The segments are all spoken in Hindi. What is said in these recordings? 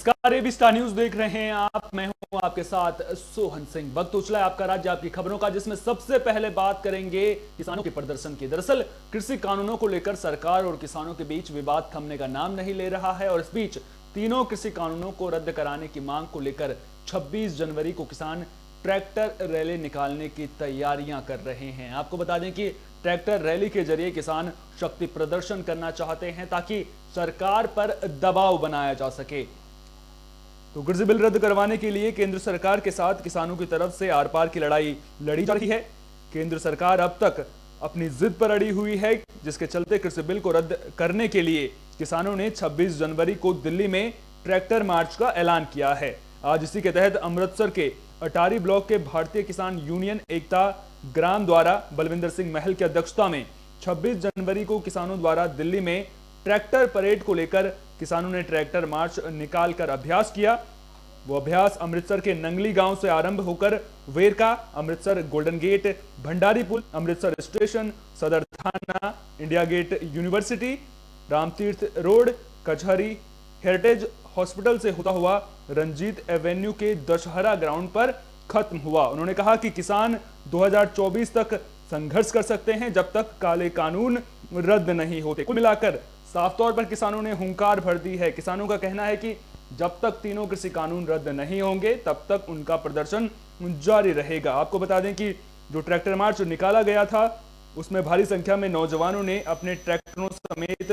नमस्कार, एबी स्टार न्यूज देख रहे हैं आप। मैं हूं आपके साथ सोहन सिंह। वक्त तो चला है आपका राज्य आपकी खबरों का, जिसमें सबसे पहले बात करेंगे किसानों के प्रदर्शन की। दरअसल कृषि कानूनों को लेकर सरकार और किसानों के बीच विवाद थमने का नाम नहीं ले रहा है और इस बीच तीनों कृषि कानूनों को रद्द कराने की मांग को लेकर 26 जनवरी को किसान ट्रैक्टर रैली निकालने की तैयारियां कर रहे हैं। आपको बता दें कि ट्रैक्टर रैली के जरिए किसान शक्ति प्रदर्शन करना चाहते हैं ताकि सरकार पर दबाव बनाया जा सके। तो कृषि बिल रद्द करवाने के लिए केंद्र सरकार के साथ किसानों की तरफ से आर पार की लड़ाई लड़ी जा रही है। केंद्र सरकार अब तक अपनी जिद पर अड़ी हुई है, जिसके चलते कृषि बिल को रद्द करने के लिए किसानों ने 26 जनवरी को दिल्ली में ट्रैक्टर मार्च का ऐलान किया है। आज इसी के तहत अमृतसर के अटारी ब्लॉक के भारतीय किसान यूनियन एकता ग्राम द्वारा बलविंदर सिंह महल की अध्यक्षता में 26 जनवरी को किसानों द्वारा दिल्ली में ट्रैक्टर परेड को लेकर किसानों ने ट्रैक्टर मार्च निकालकर अभ्यास किया। वो अभ्यास अमृतसर के नंगली गांव से आरंभ होकर वेरका, अमृतसर गोल्डन गेट, भंडारी पुल, अमृतसर स्टेशन, सदर थाना, India gate university, Ramtirth road, कचहरी, हेरिटेज हॉस्पिटल से होता हुआ रंजीत एवेन्यू के दशहरा ग्राउंड पर खत्म हुआ। उन्होंने कहा कि किसान 2024 तक संघर्ष कर सकते हैं जब तक काले कानून रद्द नहीं होते। कुल मिलाकर साफ तौर पर किसानों ने हुंकार भर दी है। किसानों का कहना है कि जब तक तीनों कृषि कानून रद्द नहीं होंगे तब तक उनका प्रदर्शन जारी रहेगा। आपको बता दें कि जो ट्रैक्टर मार्च निकाला गया था उसमें भारी संख्या में नौजवानों ने अपने ट्रैक्टरों समेत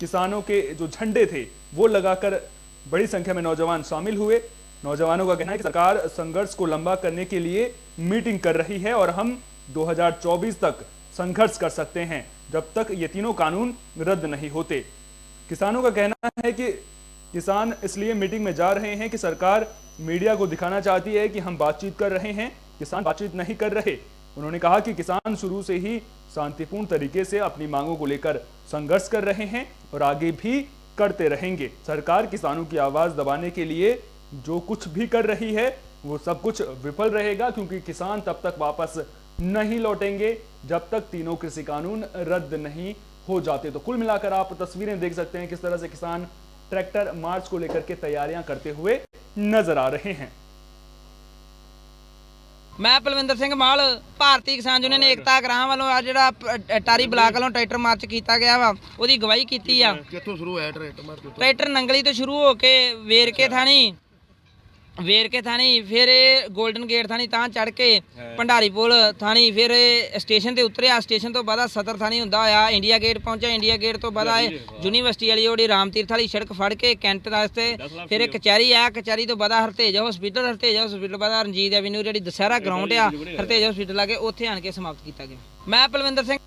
किसानों के जो झंडे थे वो लगाकर बड़ी संख्या में नौजवान शामिल हुए। नौजवानों का कहना है कि सरकार संघर्ष को लंबा करने के लिए मीटिंग कर रही है और हम 2024 तक संघर्ष कर सकते हैं जब तक ये तीनों कानून रद्द नहीं होते। किसानों का कहना है कि किसान इसलिए मीटिंग में जा रहे हैं कि सरकार मीडिया को दिखाना चाहती है कि हम बातचीत कर रहे हैं, किसान बातचीत नहीं कर रहे। उन्होंने कहा कि किसान शुरू से ही शांतिपूर्ण तरीके से अपनी मांगों को लेकर संघर्ष कर रहे हैं और आगे भी करते रहेंगे। सरकार किसानों की आवाज दबाने के लिए जो कुछ भी कर रही है वो सब कुछ विफल रहेगा, क्योंकि किसान तब तक वापस नहीं लौटेंगे जब तक तीनों कृषि कानून रद्द नहीं हो जाते। तो कुल मिलाकर आप तस्वीरें देख सकते हैं किस तरह से किसान ट्रैक्टर मार्च को लेकर के तैयारियां करते हुए नजर आ रहे हैं। मैं बलविंदर सिंह माल भारतीय किसान यूनियन एकता ग्राम वालों आ जिहड़ा अटारी ब्लाक वालों ट्रैक्टर मार्च किया गया वा ਉਹਦੀ ਗਵਾਹੀ ਕੀਤੀ ਆ। ਕਿੱਥੋਂ ਸ਼ੁਰੂ ਹੋਇਆ ट्रैक्टर मार्च? ट्रैक्टर नंगली तो शुरू हो के वेरके थानी फिर गोल्डन गेट थानी ਤਾਂ चढ़ के भंडारी पुल थानी फिर स्टेशन ते उतरिया। स्टेशन तो बाद सदर थानी ਹੁੰਦਾ ਹੋਇਆ इंडिया गेट पहुंचा। इंडिया गेट तो बाद यूनिवर्सिटी वाली ਜਿਹੜੀ रामतीर्थ वाली सड़क फड़ के कैंट रास्ते फिर कचहरी आ। कचहरी तो बाद हरतेज हॉस्पिटल बाद रंजीत एवेन्यू ਜਿਹੜੀ दशहरा ग्राउंड आ हरतेज हॉस्पिटल आके ਉੱਥੇ ਆਣ ਕੇ समाप्त किया गया। मैं बलविंदर सिंह।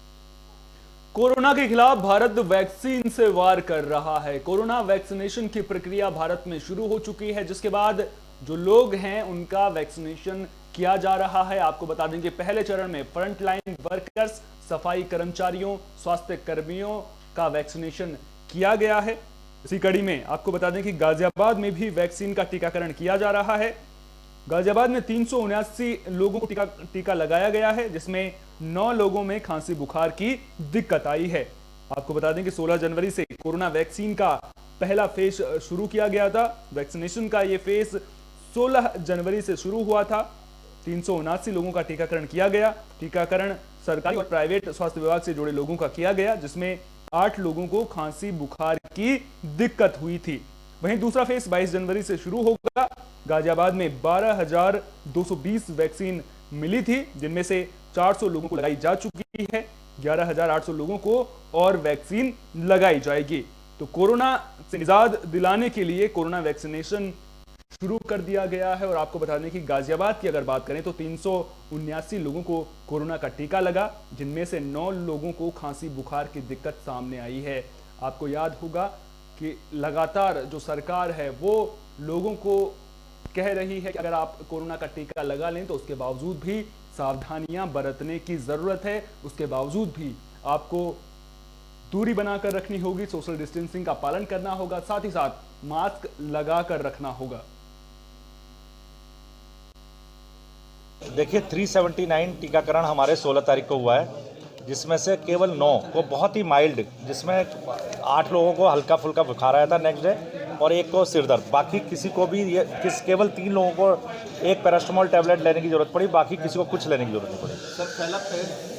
कोरोना के खिलाफ भारत वैक्सीन से वार कर रहा है। कोरोना वैक्सीनेशन की प्रक्रिया भारत में शुरू हो चुकी है, जिसके बाद जो लोग हैं उनका वैक्सीनेशन किया जा रहा है। आपको बता दें कि पहले चरण में फ्रंट लाइन वर्कर्स, सफाई कर्मचारियों, स्वास्थ्य कर्मियों का वैक्सीनेशन किया गया है। इसी कड़ी में आपको बता दें कि गाजियाबाद में भी वैक्सीन का टीकाकरण किया जा रहा है। गाजियाबाद में 379 लोगों को टीका लगाया गया है, जिसमें 9 लोगों में खांसी बुखार की दिक्कत आई है। आपको बता दें कि 16 जनवरी से कोरोना वैक्सीन का पहला फेज शुरू किया गया था। वैक्सीनेशन का ये फेज 16 जनवरी से शुरू हुआ था। 379 लोगों का टीकाकरण किया गया। टीकाकरण सरकारी और प्राइवेट स्वास्थ्य विभाग से जुड़े लोगों का किया गया, जिसमें 8 लोगों को खांसी बुखार की दिक्कत हुई थी। वहीं दूसरा फेज 22 जनवरी से शुरू होगा। गाजियाबाद में 12,220 वैक्सीन मिली थी, जिनमें से 400 लोगों को लगाई जा चुकी है। 11,800 लोगों को और वैक्सीन लगाई जाएगी। तो कोरोना से निजात दिलाने के लिए कोरोना वैक्सीनेशन शुरू कर दिया गया है। और आपको बता दें कि गाजियाबाद की अगर बात करें तो 379 लोगों को कोरोना का टीका लगा, जिनमें से 9 लोगों को खांसी बुखार की दिक्कत सामने आई है। आपको याद होगा कि लगातार जो सरकार है वो लोगों को कह रही है कि अगर आप कोरोना का टीका लगा लें तो उसके बावजूद भी सावधानियां बरतने की जरूरत है। उसके बावजूद भी आपको दूरी बनाकर रखनी होगी, सोशल डिस्टेंसिंग का पालन करना होगा, साथ ही साथ मास्क लगाकर रखना होगा। देखिए 379 टीकाकरण हमारे 16 तारीख को हुआ है, जिसमें से केवल 9 को बहुत ही माइल्ड, जिसमें 8 लोगों को हल्का फुल्का बुखार आया था नेक्स्ट डे और एक को सिर दर्द। बाकी किसी को भी केवल 3 लोगों को एक पैरास्टामोल टैबलेट लेने की जरूरत पड़ी, बाकी किसी को कुछ लेने की जरूरत नहीं पड़ी। सर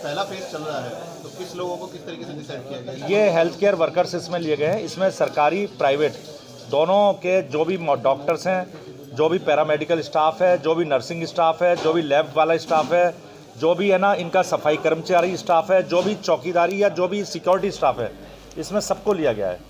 पहला फेज चल रहा है, तो किस लोगों को किस तरीके से डिसाइड किया गया? ये हेल्थ केयर वर्कर्स इसमें लिए गए हैं। इसमें सरकारी प्राइवेट दोनों के जो भी डॉक्टर्स हैं, जो भी पैरामेडिकल स्टाफ है, जो भी नर्सिंग स्टाफ है, जो भी लैब वाला स्टाफ है, जो भी है ना इनका सफाई कर्मचारी स्टाफ है, जो भी चौकीदारी या जो भी सिक्योरिटी स्टाफ है, इसमें सबको लिया गया है।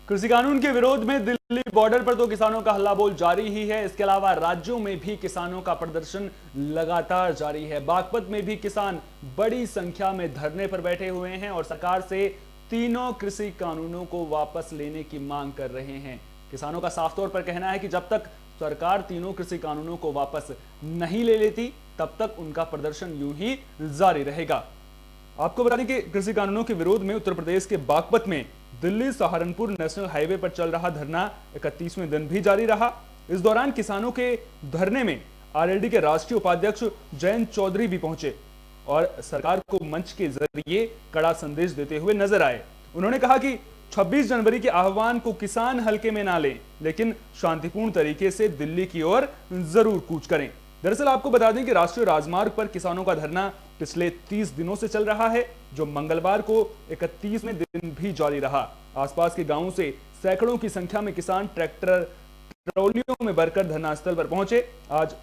कृषि कानून के विरोध में दिल्ली बॉर्डर पर तो किसानों का हल्ला बोल जारी ही है। इसके अलावा राज्यों में भी किसानों का प्रदर्शन लगातार जारी है। बागपत में भी किसान बड़ी संख्या में धरने पर बैठे हुए हैं और सरकार से तीनों कृषि कानूनों को वापस लेने की मांग कर रहे हैं। किसानों का साफ तौर पर कहना है कि जब तक सरकार तीनों कृषि कानूनों को वापस नहीं ले लेती तब तक उनका प्रदर्शन यूं ही जारी रहेगा। आपको बता दें कि कृषि कानूनों के विरोध में उत्तर प्रदेश के बागपत में दिल्ली सहारनपुर नेशनल हाईवे पर चल रहा धरना 31वें दिन भी जारी रहा। इस दौरान किसानों के धरने में आरएलडी के राष्ट्रीय उपाध्यक्ष जयंत चौधरी भी पहुंचे और सरकार को मंच के जरिए कड़ा संदेश देते हुए नजर आए। उन्होंने कहा कि 26 जनवरी के आह्वान को किसान हल्के में ना लें, लेकिन शांतिपूर्ण तरीके से दिल्ली की ओर जरूर कूच करें। दरअसल आपको बता दें कि राष्ट्रीय राजमार्ग पर किसानों का धरना पिछले 30 दिनों से चल रहा है, जो मंगलवार को 31वें दिन भी जारी रहा। आसपास के गांवों से सैकड़ों की संख्या में किसान ट्रैक्टर ट्रॉलियों में भरकर धरनास्थल पर पहुंचे। आज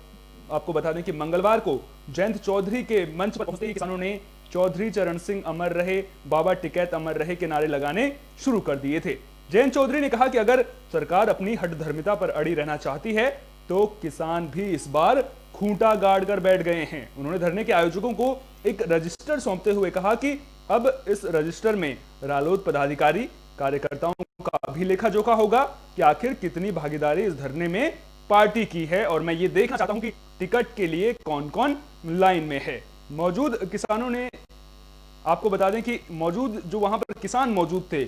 आपको बता दें कि मंगलवार को जयंत चौधरी के मंच पर पहुंचते ही किसानों ने चौधरी चरण सिंह अमर रहे, बाबा टिकैत अमर रहे के नारे लगाने शुरू कर दिए थे। जयंत चौधरी ने कहा कि अगर सरकार अपनी हठधर्मिता पर अड़ी रहना चाहती है तो किसान भी इस बार खूंटा गाड़ कर बैठ गए हैं। उन्होंने धरने के आयोजकों को एक रजिस्टर सौंपते हुए कहा कि अब इस रजिस्टर में रालोद पदाधिकारी कार्यकर्ताओं का भी लेखा जोखा होगा कि आखिर कितनी भागीदारी इस धरने में पार्टी की है और मैं ये देखना चाहता हूं कि टिकट के लिए कौन कौन लाइन में है। मौजूद किसानों ने, आपको बता दें कि मौजूद जो वहां पर किसान मौजूद थे,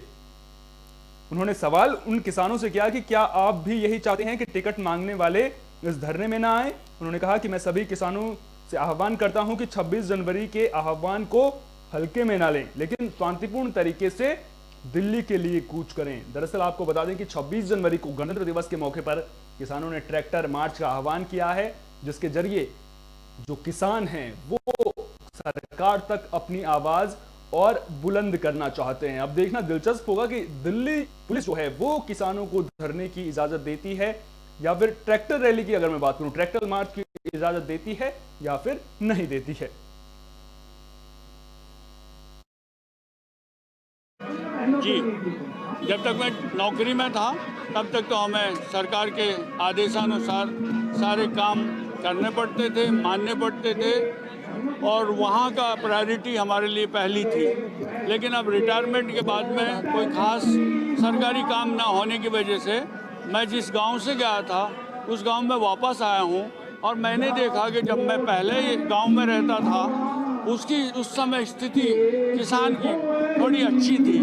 उन्होंने सवाल उन किसानों से किया कि क्या आप भी यही चाहते हैं कि टिकट मांगने वाले इस धरने में ना आए। उन्होंने कहा कि मैं सभी किसानों से आह्वान करता हूं कि 26 जनवरी के आह्वान को हल्के में ना लें, लेकिन शांतिपूर्ण तरीके से दिल्ली के लिए कूच करें। दरअसल आपको बता दें कि 26 जनवरी को गणतंत्र दिवस के मौके पर किसानों ने ट्रैक्टर मार्च का आह्वान किया है, जिसके जरिए जो किसान हैं वो सरकार तक अपनी आवाज और बुलंद करना चाहते हैं। अब देखना दिलचस्प होगा कि दिल्ली पुलिस जो है वो किसानों को धरने की इजाजत देती है या फिर ट्रैक्टर रैली की, अगर मैं बात करूं, ट्रैक्टर मार्च की इजाजत देती है या फिर नहीं देती है। जी, जब तक मैं नौकरी में था तब तक तो हमें सरकार के आदेशानुसार सारे काम करने पड़ते थे, मानने पड़ते थे और वहाँ का प्रायोरिटी हमारे लिए पहली थी। लेकिन अब रिटायरमेंट के बाद में कोई खास सरकारी काम ना होने की वजह से मैं जिस गांव से गया था उस गांव में वापस आया हूं और मैंने देखा कि जब मैं पहले गांव में रहता था उसकी उस समय स्थिति किसान की थोड़ी अच्छी थी,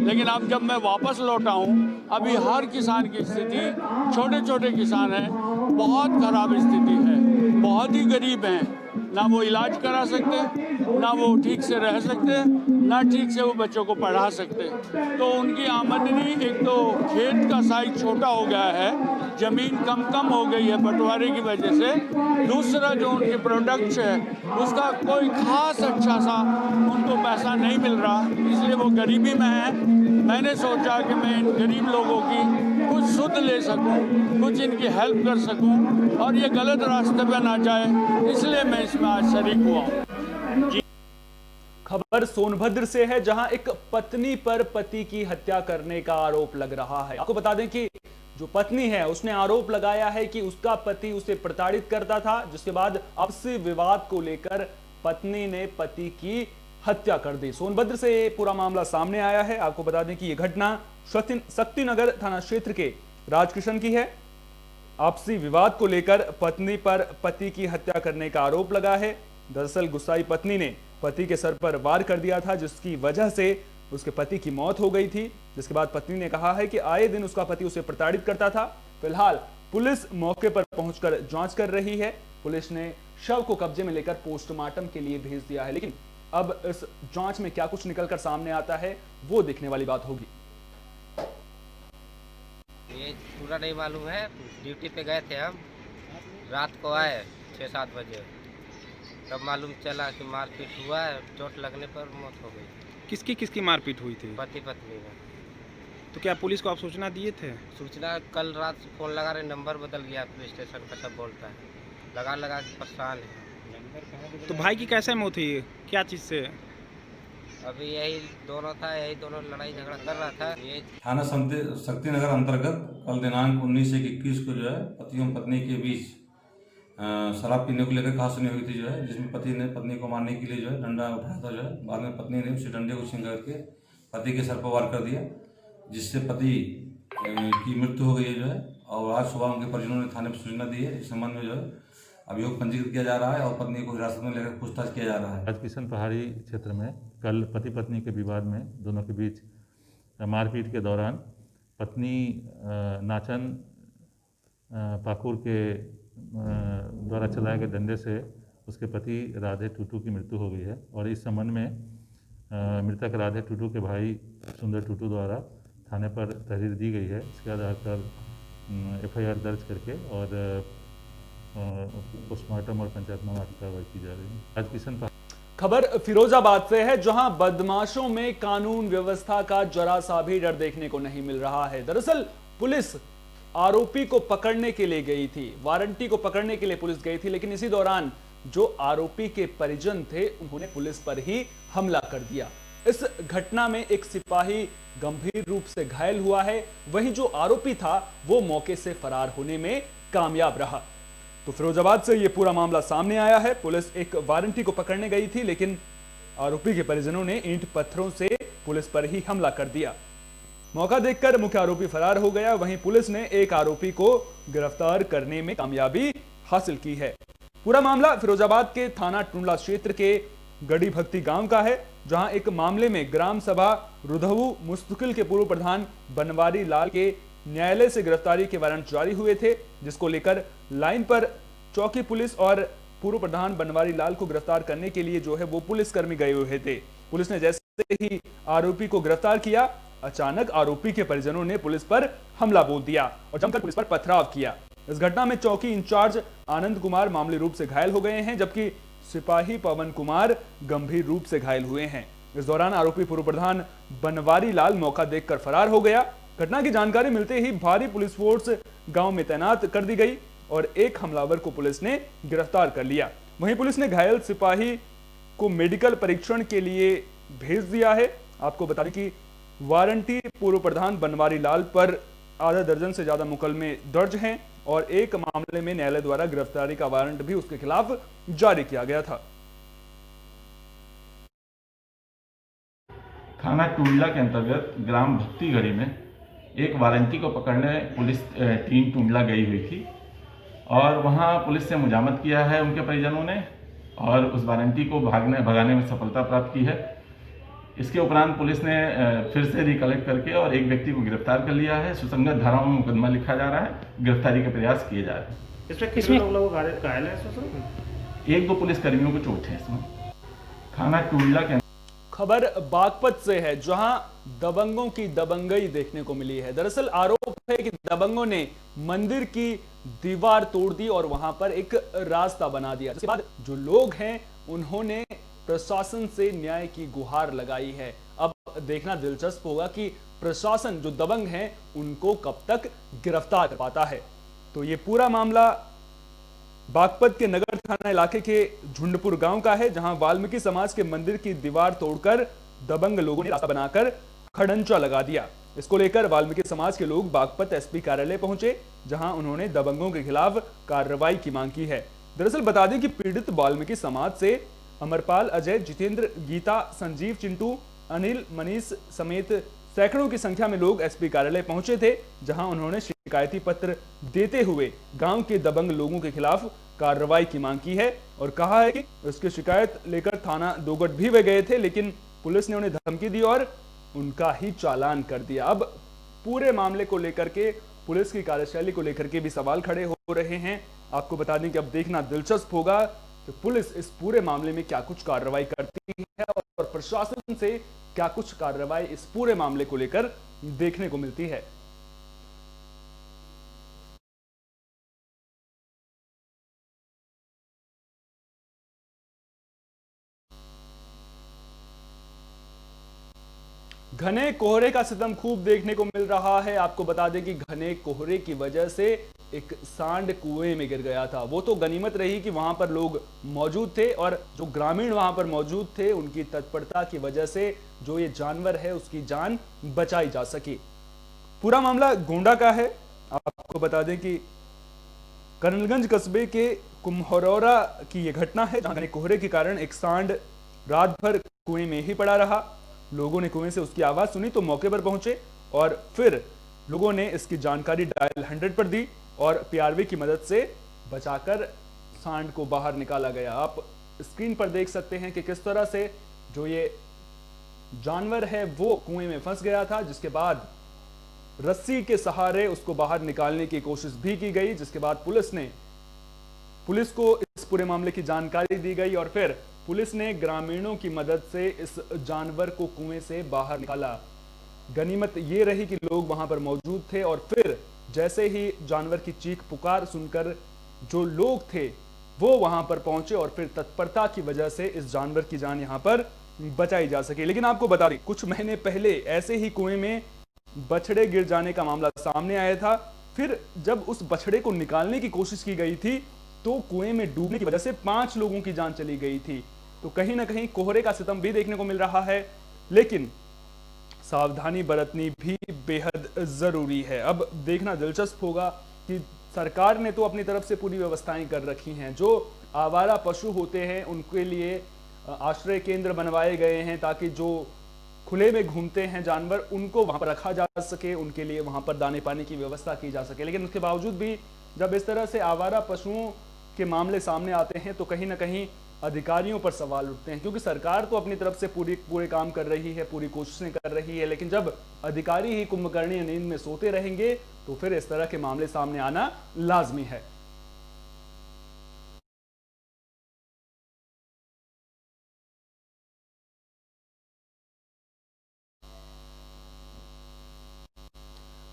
लेकिन अब जब मैं वापस लौटा हूं अभी हर किसान की स्थिति, छोटे छोटे किसान हैं, बहुत ख़राब स्थिति है, बहुत ही गरीब हैं, ना वो इलाज करा सकते, ना वो ठीक से रह सकते, ना ठीक से वो बच्चों को पढ़ा सकते। तो उनकी आमदनी, एक तो खेत का साइज छोटा हो गया है, ज़मीन कम हो गई है बंटवारे की वजह से, दूसरा जो उनके प्रोडक्ट्स है उसका कोई खास अच्छा सा उनको पैसा नहीं मिल रहा, इसलिए वो गरीबी में है। मैंने सोचा कि मैं इन गरीब लोगों की कुछ सुध ले सकूं, कुछ इनकी हेल्प कर सकूं और ये गलत रास्ते पे ना जाए, इसलिए मैं इसमें आज शरीक हुआ हूँ। खबर सोनभद्र से है, जहां एक पत्नी पर पति की हत्या करने का आरोप लग रहा है। आपको बता दें कि जो पत्नी है उसने आरोप लगाया है कि उसका पति उसे प्रताड़ित करता था, जिसके बाद आपसी विवाद को लेकर पत्नी ने पति की हत्या कर दी। सोनभद्र से ये पूरा मामला सामने आया है। आपको बता दें कि यह घटना शक्तिनगर थाना क्षेत्र के राजकिशन की है। आपसी विवाद को लेकर पत्नी पर पति की हत्या करने का आरोप लगा है। दरअसल गुस्साई पत्नी ने पति के सर पर वार कर दिया था, जिसकी वजह से उसके पति की मौत हो गई थी। जिसके बाद पत्नी ने कहा है कि आए दिन उसका पति उसे प्रताड़ित करता था। फिलहाल पुलिस मौके पर पहुंचकर जांच कर रही है। पुलिस ने शव को कब्जे में लेकर पोस्टमार्टम के लिए भेज दिया है, लेकिन अब इस जांच में क्या कुछ निकलकर सामने आता है वो देखने वाली बात होगी। ये पूरा नहीं मालूम है। ड्यूटी पे गए थे हम, रात को आए 6-7 बजे, तब मालूम चला कि मारपीट हुआ है, चोट लगने पर मौत हो गई। किसकी किसकी मारपीट हुई थी? पति पत्नी में। तो क्या पुलिस को आप सूचना दिए थे? सूचना कल रात से फ़ोन लगा रहे, नंबर बदल गया पुलिस स्टेशन का, सब बोलता है, लगा के परेशान है। तो भाई की कैसे मौत हुई, क्या चीज़ से? अभी यही दोनों था, यही दोनों लड़ाई झगड़ा कर रहा था। ये थाना शक्तिनगर अंतर्गत कल दिनांक 19/1/21 को जो है पति एवं पत्नी के बीच शराब पीने को लेकर कहासुनी हुई थी जो है, जिसमें पति ने पत्नी को मारने के लिए जो है डंडा उठाया था जो है। बाद में पत्नी ने उसी डंडे को छीन करके पति के सर पर वार कर दिया, जिससे पति की मृत्यु हो गई है जो है। और आज सुबह उनके परिजनों ने थाने पर सूचना दी है। इस संबंध में जो है अभियोग पंजीकृत किया जा रहा है और पत्नी को हिरासत में लेकर पूछताछ किया जा रहा है। आज किशन पहाड़ी क्षेत्र में कल पति पत्नी के विवाद में दोनों के बीच मारपीट के दौरान पत्नी नाचन पाकुर के द्वारा चलाए गए डंडे से उसके पति राधे टूटू की मृत्यु हो गई है। और इस संबंध में मृतक राधे टूटू के भाई सुंदर टूटू द्वारा थाने पर तहरीर दी गई है। इसके आधार पर FIR दर्ज करके और पोस्टमार्टम और पंचायतनामा की कार्रवाई की जा रही है। आज किशन खबर फिरोजाबाद से है, जहां बदमाशों में कानून व्यवस्था का जरा सा भी डर देखने को नहीं मिल रहा है। दरअसल पुलिस आरोपी को पकड़ने के लिए गई थी, वारंटी को पकड़ने के लिए पुलिस गई थी, लेकिन इसी दौरान जो आरोपी के परिजन थे उन्होंने पुलिस पर ही हमला कर दिया। इस घटना में एक सिपाही गंभीर रूप से घायल हुआ है, वहीं जो आरोपी था वो मौके से फरार होने में कामयाब रहा। तो फिरोजाबाद से ये पूरा मामला सामने आया है। पुलिस एक वारंटी को पकड़ने गई थी, लेकिन आरोपी के परिजनों ने ईंट पत्थरों से पुलिस पर ही हमला कर दिया। मौका देखकर मुख्य आरोपी फरार हो गया। वहीं पुलिस ने एक आरोपी को गिरफ्तार करने में कामयाबी हासिल की है। पूरा मामला फिरोजाबाद के थाना टुंडला क्षेत्र के गड़ी भक्ति गांव का है, जहां एक मामले में ग्राम सभा रुधवू मुस्तकिल के पूर्व प्रधान बनवारी लाल के न्यायालय से गिरफ्तारी के वारंट जारी हुए थे, जिसको लेकर लाइन पर चौकी पुलिस और पूर्व प्रधान बनवारी लाल को गिरफ्तार करने के लिए जो है वो पुलिसकर्मी गए हुए थे। पुलिस ने जैसे ही आरोपी को गिरफ्तार किया, अचानक आरोपी के परिजनों ने पुलिस पर हमला बोल दिया और जमकर पुलिस पर पथराव किया। इस घटना में चौकी इंचार्ज आनंद कुमार मामूली रूप से घायल हो गए हैं, जबकि सिपाही पवन कुमार गंभीर रूप से घायल हुए हैं। इस दौरान आरोपी पूर्व प्रधान बनवारी लाल मौका देखकर फरार हो गया। घटना की जानकारी मिलते ही भारी पुलिस फोर्स गांव में तैनात कर दी गई और एक हमलावर को पुलिस ने गिरफ्तार कर लिया। वहीं पुलिस ने घायल सिपाही को मेडिकल परीक्षण के लिए भेज दिया है। आपको बता दें कि वारंटी पूर्व प्रधान बनवारी लाल पर आधा दर्जन से ज्यादा मुकदमे दर्ज हैं और एक मामले में न्यायालय द्वारा गिरफ्तारी का वारंट भी उसके खिलाफ जारी किया गया था। थाना टुंडला के अंतर्गत ग्राम भक्ति गढ़ी में एक वारंटी को पकड़ने पुलिस टीम टुंडला गई हुई थी और वहां पुलिस से मुजामत किया है उनके परिजनों ने और उस वारंटी को भगाने में सफलता प्राप्त की है। इसके उपरांत पुलिस ने फिर से रिकलेक्ट करके और एक व्यक्ति को गिरफ्तार कर लिया है। सुसंगत धाराओं में मुकदमा लिखा जा रहा है, गिरफ्तारी के प्रयास किए जा रहे हैं। इसमें कितने लोग घायल हैं? 1-2 पुलिस कर्मियों को चोट है इसमें। थाना टुंडला के खबर बागपत से है, जहां दबंगों की दबंगई देखने को मिली है। दरअसल आरोप है कि दबंगों ने मंदिर की दीवार तोड़ दी और वहां पर एक रास्ता बना दिया। इसके बाद जो लोग हैं उन्होंने प्रशासन से न्याय की गुहार लगाई है। अब देखना दिलचस्प होगा कि प्रशासन जो दबंग हैं उनको कब तक गिरफ्तार कर पाता है। तो ये पूरा मामला बागपत के नगर थाना इलाके के झुंडपुर गांव का है, जहां वाल्मीकि समाज के मंदिर की दीवार तोड़कर दबंग लोगों ने रास्ता बनाकर खड़ंजा लगा दिया। इसको लेकर वाल्मीकि समाज के लोग बागपत SP कार्यालय पहुंचे, जहां उन्होंने दबंगों के खिलाफ कार्रवाई की मांग की है। दरअसल बता दें कि पीड़ित वाल्मीकि समाज से अमरपाल, अजय, जितेंद्र, गीता, संजीव, चिंटू, अनिल, मनीष समेत सैकड़ों की संख्या में लोग SP कार्यालय पहुंचे थे, जहां उन्होंने शिकायती पत्र देते हुए गांव के दबंग लोगों के खिलाफ कार्रवाई की मांग की है और कहा है कि उसकी शिकायत लेकर थाना दोगट भी वे गए थे, लेकिन पुलिस ने उन्हें धमकी दी और उनका ही चालान कर दिया। अब पूरे मामले को लेकर के पुलिस की कार्यशैली को लेकर के भी सवाल खड़े हो रहे हैं। आपको बता दें कि अब देखना दिलचस्प होगा कि पुलिस इस पूरे मामले में क्या कुछ कार्रवाई करती है और प्रशासन से क्या कुछ कार्रवाई इस पूरे मामले को लेकर देखने को मिलती है। घने कोहरे का सितम खूब देखने को मिल रहा है। आपको बता दें कि घने कोहरे की वजह से एक सांड कुएं में गिर गया था। वो तो गनीमत रही कि वहां पर लोग मौजूद थे और जो ग्रामीण वहां पर मौजूद थे उनकी तत्परता की वजह से जो ये जानवर है उसकी जान बचाई जा सकी। पूरा मामला गोंडा का है। आपको बता दें कि कर्नलगंज कस्बे के कुम्हरौरा की यह घटना है, जहां घने कोहरे के कारण एक सांड रात भर कुएं में ही पड़ा रहा। लोगों ने कुएं से उसकी आवाज सुनी तो मौके पर पहुंचे और फिर लोगों ने इसकी जानकारी डायल 100 पर दी और पीआरवी की मदद से बचाकर सांड को बाहर निकाला गया। आप स्क्रीन पर देख सकते हैं कि किस तरह से जो ये जानवर है वो कुएं में फंस गया था, जिसके बाद रस्सी के सहारे उसको बाहर निकालने की कोशिश भी की गई, जिसके बाद पुलिस को इस पूरे मामले की जानकारी दी गई और फिर पुलिस ने ग्रामीणों की मदद से इस जानवर को कुएं से बाहर निकाला। गनीमत ये रही कि लोग वहां पर मौजूद थे और फिर जैसे ही जानवर की चीख पुकार सुनकर जो लोग थे वो वहां पर पहुंचे और फिर तत्परता की वजह से इस जानवर की जान यहां पर बचाई जा सके। लेकिन आपको बता दें, कुछ महीने पहले ऐसे ही कुएं में बछड़े गिर जाने का मामला सामने आया था। फिर जब उस बछड़े को निकालने की कोशिश की गई थी तो कुएं में डूबने की वजह से 5 लोगों की जान चली गई थी। तो कहीं ना कहीं कोहरे का सितम भी देखने को मिल रहा है, लेकिन सावधानी बरतनी भी बेहद जरूरी है। अब देखना दिलचस्प होगा कि सरकार ने तो अपनी तरफ से पूरी व्यवस्थाएं कर रखी हैं। जो आवारा पशु होते हैं उनके लिए आश्रय केंद्र बनवाए गए हैं ताकि जो खुले में घूमते हैं जानवर उनको वहां पर रखा जा सके, उनके लिए वहां पर दाने पानी की व्यवस्था की जा सके। लेकिन उसके बावजूद भी जब इस तरह से आवारा पशुओं के मामले सामने आते हैं तो कहीं ना कहीं अधिकारियों पर सवाल उठते हैं, क्योंकि सरकार तो अपनी तरफ से पूरे काम कर रही है, पूरी कोशिशें कर रही है, लेकिन जब अधिकारी ही कुंभकर्णीय नींद में सोते रहेंगे तो फिर इस तरह के मामले सामने आना लाजमी है।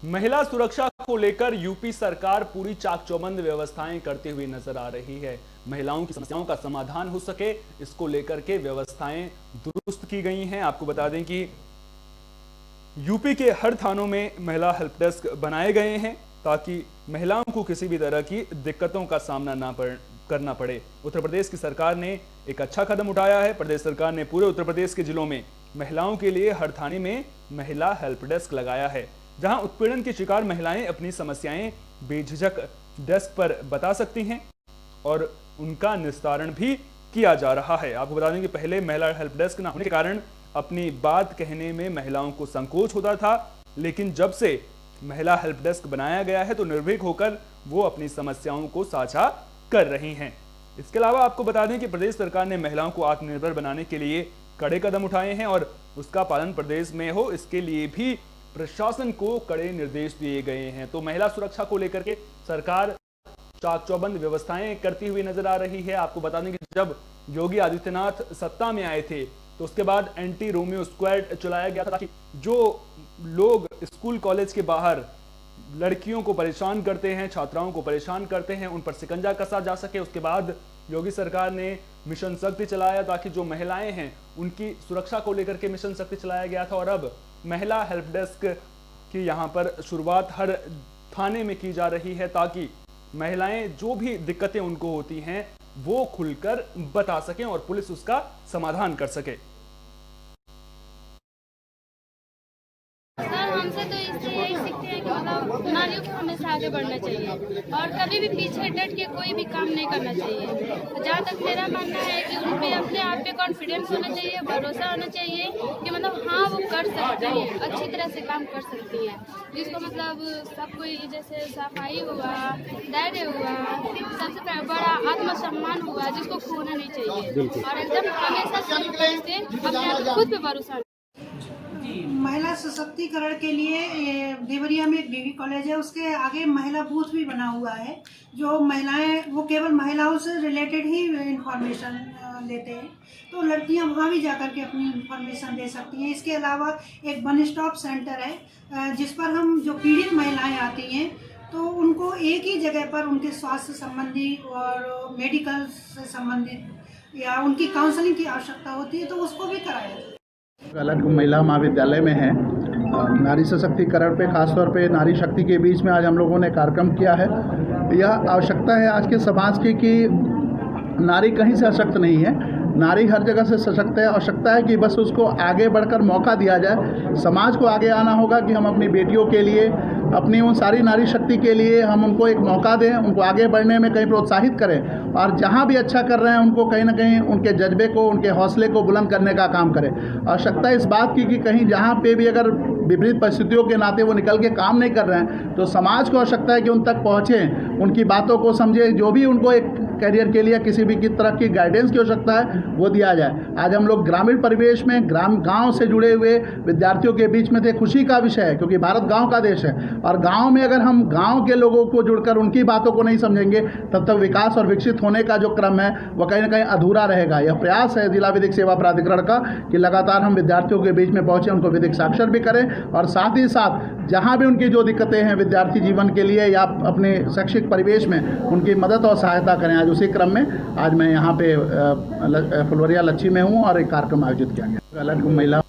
महिला सुरक्षा को लेकर यूपी सरकार पूरी चाक चौबंद व्यवस्थाएं करती हुई नजर आ रही है। महिलाओं की समस्याओं का समाधान हो सके, इसको लेकर के व्यवस्थाएं दुरुस्त की गई हैं। आपको बता दें कि यूपी के हर थानों में महिला हेल्प डेस्क बनाए गए हैं ताकि महिलाओं को किसी भी तरह की दिक्कतों का सामना करना पड़े। उत्तर प्रदेश की सरकार ने एक अच्छा कदम उठाया है। प्रदेश सरकार ने पूरे उत्तर प्रदेश के जिलों में महिलाओं के लिए हर थाने में महिला हेल्प डेस्क लगाया है, जहां उत्पीड़न की शिकार महिलाएं अपनी समस्याएं बेझिझक डेस्क पर बता सकती हैं और उनका निस्तारण भी किया जा रहा है। आपको बता दें कि पहले महिला हेल्प डेस्क न होने के कारण अपनी बात कहने में महिलाओं को संकोच होता था, लेकिन जब से महिला हेल्प डेस्क बनाया गया है तो निर्भीक होकर वो अपनी समस्याओं को साझा कर रही हैं। इसके अलावा आपको बता दें कि प्रदेश सरकार ने महिलाओं को आत्मनिर्भर बनाने के लिए कड़े कदम उठाए हैं और उसका पालन प्रदेश में हो इसके लिए भी प्रशासन को कड़े निर्देश दिए गए हैं। तो महिला सुरक्षा को लेकर के सरकार चाक चौबंद व्यवस्थाएं करती हुई नजर आ रही है। आपको बता दें कि जब योगी आदित्यनाथ सत्ता में आए थे तो उसके बाद एंटी रोमियो स्क्वाड चलाया गया था ताकि जो लोग स्कूल कॉलेज के बाहर लड़कियों को परेशान करते हैं, छात्राओं को परेशान करते हैं, उन पर शिकंजा कसा जा सके। उसके बाद योगी सरकार ने मिशन शक्ति चलाया ताकि जो महिलाएं हैं उनकी सुरक्षा को लेकर के मिशन शक्ति चलाया गया था और अब महिला हेल्प डेस्क की यहाँ पर शुरुआत हर थाने में की जा रही है ताकि महिलाएं जो भी दिक्कतें उनको होती हैं वो खुलकर बता सकें और पुलिस उसका समाधान कर सके। सर, हमसे तो इससे यही सीखते हैं कि मतलब नारियों को हमेशा आगे बढ़ना चाहिए और कभी भी पीछे डट के कोई भी काम नहीं करना चाहिए। जहाँ तक मेरा मानना है कि उन पे अपने आप पे कॉन्फिडेंस होना चाहिए, भरोसा होना चाहिए कि मतलब हाँ वो कर सकती है, अच्छी तरह से काम कर सकती है। जिसको मतलब सब कोई जैसे सफाई हुआ, धैर्य हुआ, सबसे बड़ा आत्मसम्मान हुआ जिसको खोना नहीं चाहिए और एकदम हमेशा से अपने आप खुद पे भरोसा। महिला सशक्तिकरण के लिए देवरिया में एक डिग्री कॉलेज है, उसके आगे महिला बूथ भी बना हुआ है जो महिलाएं वो केवल महिलाओं से रिलेटेड ही इंफॉर्मेशन लेते हैं, तो लड़कियां वहां भी जाकर के अपनी इंफॉर्मेशन दे सकती हैं। इसके अलावा एक वन स्टॉप सेंटर है जिस पर हम जो पीड़ित महिलाएं आती हैं तो उनको एक ही जगह पर उनके स्वास्थ्य संबंधी और मेडिकल से संबंधित या उनकी काउंसलिंग की आवश्यकता होती है तो उसको भी कराया जाए। अलग महिला महाविद्यालय में है। नारी सशक्तिकरण पे, खासतौर पे नारी शक्ति के बीच में आज हम लोगों ने कार्यक्रम किया है। यह आवश्यकता है आज के समाज की कि नारी कहीं से अशक्त नहीं है, नारी हर जगह से सशक्त है। आवश्यकता है कि बस उसको आगे बढ़कर मौका दिया जाए। समाज को आगे आना होगा कि हम अपनी बेटियों के लिए, अपनी उन सारी नारी शक्ति के लिए हम उनको एक मौका दें, उनको आगे बढ़ने में कहीं प्रोत्साहित करें और जहाँ भी अच्छा कर रहे हैं उनको कहीं ना कहीं उनके जज्बे को, उनके हौसले को बुलंद करने का काम करें। आवश्यकता इस बात की कि कहीं जहाँ पे भी अगर विपरीत परिस्थितियों के नाते वो निकल के काम नहीं कर रहे हैं तो समाज को आवश्यकता है कि उन तक पहुँचें, उनकी बातों को समझें, जो भी उनको एक करियर के लिए किसी भी तरह की गाइडेंस की आवश्यकता है वो दिया जाए। आज हम लोग ग्रामीण परिवेश में गांव से जुड़े हुए विद्यार्थियों के बीच में थे। खुशी का विषय है क्योंकि भारत गांव का देश है और गांव में अगर हम गांव के लोगों को जुड़कर उनकी बातों को नहीं समझेंगे तब तक विकास और विकसित होने का जो क्रम है वह कहीं ना कहीं अधूरा रहेगा। यह प्रयास है जिला विधिक सेवा प्राधिकरण का कि लगातार हम विद्यार्थियों के बीच में पहुँचे, उनको विधिक साक्षर भी करें और साथ ही साथ जहाँ भी उनकी जो दिक्कतें हैं विद्यार्थी जीवन के लिए या अपने शैक्षिक परिवेश में उनकी मदद और सहायता करें। आज उसी क्रम में आज मैं यहाँ पे फुलवरिया लच्छी में हूँ और एक कार्यक्रम आयोजित किया गया। अलग महिला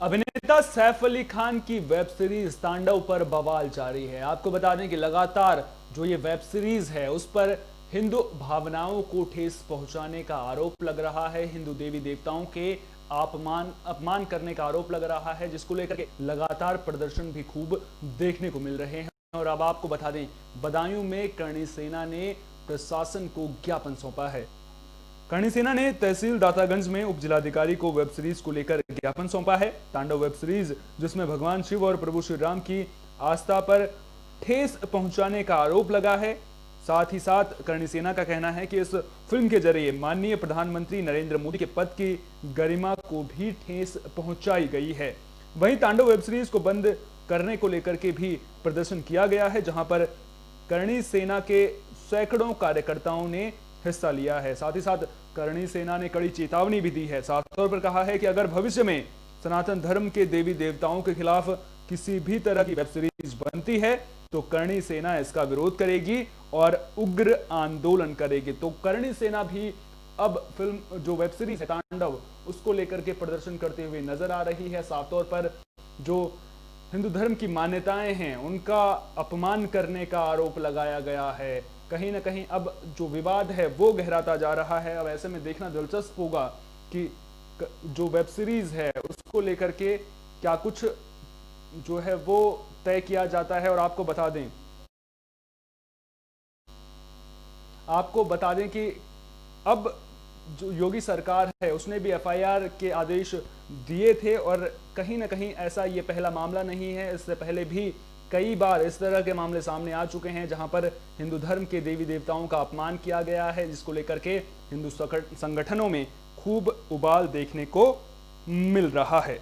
अभिनेता सैफ अली खान की वेब सीरीज तांडव पर बवाल जारी है। आपको बता दें कि लगातार जो ये वेब सीरीज है उस पर हिंदू भावनाओं को ठेस पहुंचाने का आरोप लग रहा है, हिंदू देवी देवताओं के अपमान करने का आरोप लग रहा है, जिसको लेकर के लगातार प्रदर्शन भी खूब देखने को मिल रहे हैं। और अब आपको बता दें, बदायूं में करणी सेना ने प्रशासन को ज्ञापन सौंपा है। करणी सेना ने तहसील दातागंज में उप जिलाधिकारी को वेब सीरीज को लेकर ज्ञापन सौंपा है। तांडव वेब सीरीज जिसमें भगवान शिव और प्रभु श्री राम की आस्था पर ठेस पहुंचाने का आरोप लगा है। साथ ही साथ करणी सेना का कहना है कि इस फिल्म के जरिए माननीय प्रधानमंत्री नरेंद्र मोदी के पद की गरिमा को भी ठेस पहुंचाई गई है। वहीं तांडव वेब सीरीज को बंद करने को लेकर के भी प्रदर्शन किया गया है, जहां पर करणी सेना के सैकड़ों कार्यकर्ताओं ने हिस्सा लिया है। साथ ही साथ करणी सेना ने कड़ी चेतावनी भी दी है। साफ तौर पर कहा है कि अगर भविष्य में सनातन धर्म के देवी देवताओं के खिलाफ किसी भी तरह की वेब सीरीज बनती है तो करणी सेना इसका विरोध करेगी और उग्र आंदोलन करेगी। तो करणी सेना भी अब फिल्म जो वेब सीरीज है तांडव उसको लेकर के प्रदर्शन करते हुए नजर आ रही है। साफ तौर पर जो हिंदू धर्म की मान्यताएं हैं उनका अपमान करने का आरोप लगाया गया है। कहीं ना कहीं अब जो विवाद है वो गहराता जा रहा है। अब ऐसे में देखना दिलचस्प होगा कि जो वेब सीरीज है उसको लेकर के क्या कुछ जो है वो तय किया जाता है। और आपको बता दें कि अब जो योगी सरकार है उसने भी एफआईआर के आदेश दिए थे और कहीं ना कहीं ऐसा ये पहला मामला नहीं है। इससे पहले भी कई बार इस तरह के मामले सामने आ चुके हैं जहां पर हिंदू धर्म के देवी देवताओं का अपमान किया गया है, जिसको लेकर के हिंदू संगठनों में खूब उबाल देखने को मिल रहा है।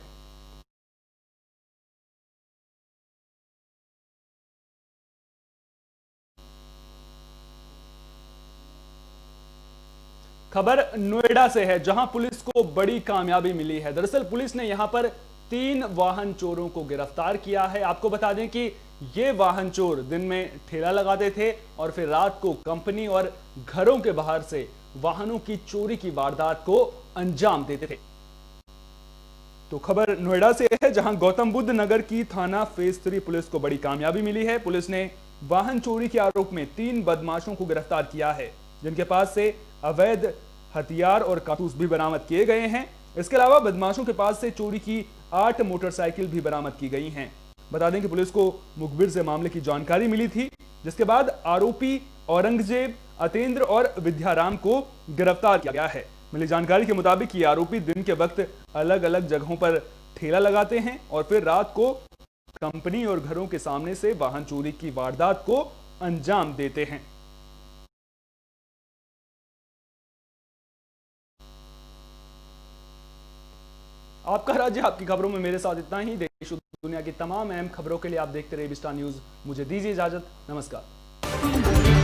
खबर नोएडा से है जहां पुलिस को बड़ी कामयाबी मिली है। दरअसल पुलिस ने यहां पर 3 वाहन चोरों को गिरफ्तार किया है। आपको बता दें कि ये वाहन चोर दिन में ठेला लगाते थे और फिर रात को कंपनी और घरों के बाहर से वाहनों की चोरी की वारदात को अंजाम देते थे। तो खबर नोएडा से है जहां गौतम बुद्ध नगर की थाना फेज 3 पुलिस को बड़ी कामयाबी मिली है। पुलिस ने वाहन चोरी के आरोप में 3 बदमाशों को गिरफ्तार किया है, जिनके पास से अवैध हथियार और कारतूस भी बरामद किए गए हैं। इसके अलावा बदमाशों के पास से चोरी की 8 मोटरसाइकिल भी बरामद की गई हैं। बता दें कि पुलिस को मुखबिर से मामले की जानकारी मिली थी, जिसके बाद आरोपी औरंगजेब, अतेंद्र और विद्याराम को गिरफ्तार किया गया है। मिली जानकारी के मुताबिक ये आरोपी दिन के वक्त अलग अलग जगहों पर ठेला लगाते हैं और फिर रात को कंपनी और घरों के सामने से वाहन चोरी की वारदात को अंजाम देते हैं। आपका राज्य आपकी खबरों में मेरे साथ इतना ही। देश और दुनिया की तमाम अहम खबरों के लिए आप देखते रहिए विस्टार न्यूज। मुझे दीजिए इजाजत। नमस्कार।